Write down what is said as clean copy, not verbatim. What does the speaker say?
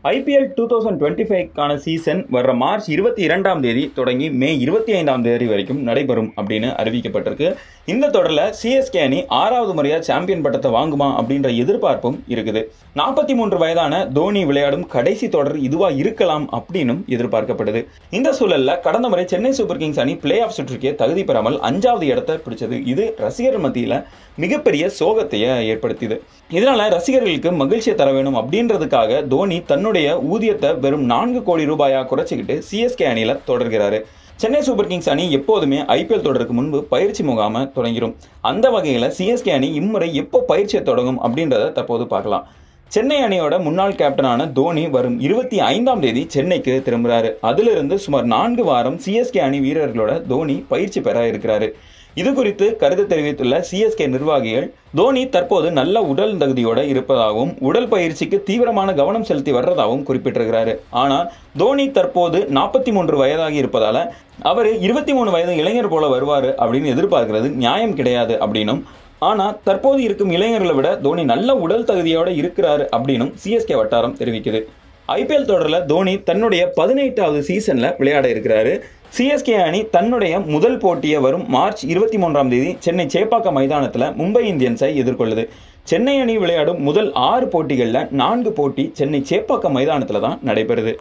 IPL 2025க்கான season வர்ற March 22ஆம் தேதி தொடங்கி மே 25ஆம் தேதி வரைக்கும் நடைபெறும் அப்படின்னு அறிவிக்கப்பட்டிருக்கு. இந்த தொடரில் சிஎஸ்கே அணி 6வது முறையாக சாம்பியன் பட்டத்தை வாங்குமா அப்படின்ற எதிர்பார்ப்பும் இருக்குது. 43 வயதான தோனி விளையாடும் கடைசி தொடர் இதுவா இருக்கலாம் அப்படின்னும் எதிர்பார்க்கப்படுது. இந்த சூழல்ல கடந்த முறை சென்னை சூப்பர் கிங்ஸ் அணி பிளே ஆஃப் சுற்றுக்கே தகுதி பெறாமல் 5வது இடத்தை பிடிச்சது. இது ரசிகர் மத்தியில் மிகப்பெரிய சோகத்தையே ஏற்படுத்தியது. இதனால ரசிகர்களுக்கு மகிழ்ச்சியை தர வேணும் அப்படின்றதுக்காக தோனி தன்னுடைய ஊதியத்தை வெறும் 4 கோடி ரூபாயா குறைச்சிக்கிட்டு சிஎஸ்கே அணியில தொடர்கிறாரு. சென்னை சூப்பர் கிங்ஸ் அணி எப்போதுமே IPL தொடருக்கு முன்பு பயிற்சி முகாமை தொடங்கிடும். அந்த வகையில் சிஎஸ்கே அணி இம்முறை எப்போ பயிற்சியை தொடங்கும் அப்படின்றத தற்போது பார்க்கலாம். சென்னை அணியோட முன்னாள் கேப்டனான தோனி வரும் 25ஆம் தேதி சென்னைக்கு திரும்புகிறாரு. அதிலிருந்து சுமார் 4 வாரம் சிஎஸ்கே அணி வீரர்களோட தோனி பயிற்சி பெற இருக்கிறாரு. இது குறித்து கருத்து தெரிவித்துள்ள சிஎஸ்கே நிர்வாகிகள், தோனி தற்போது நல்ல உடல் தகுதியோட இருப்பதாகவும் உடல் பயிற்சிக்கு தீவிரமான கவனம் செலுத்தி வர்றதாகவும் குறிப்பிட்டிருக்கிறாரு. ஆனால் தோனி தற்போது 43 வயதாகி இருப்பதால அவர் 23 வயது இளைஞர் போல வருவார் அப்படின்னு எதிர்பார்க்கிறது நியாயம் கிடையாது அப்படின்னும், ஆனால் தற்போது இருக்கும் இளைஞர்களை விட தோனி நல்ல உடல் தகுதியோட இருக்கிறாரு அப்படின்னும் சிஎஸ்கே வட்டாரம் தெரிவிக்குது. IPL தொடரில் தோனி தன்னுடைய 18வது சீசனில் விளையாட இருக்கிறாரு. சிஎஸ்கே அணி தன்னுடைய முதல் போட்டியை வரும் மார்ச் 23ஆம் தேதி சென்னை சேப்பாக்கம் மைதானத்தில் மும்பை இந்தியன்ஸை எதிர்கொள்ளுது. சென்னை அணி விளையாடும் முதல் 6 போட்டிகளில் 4 போட்டி சென்னை சேப்பாக்கம் மைதானத்தில் தான் நடைபெறுது.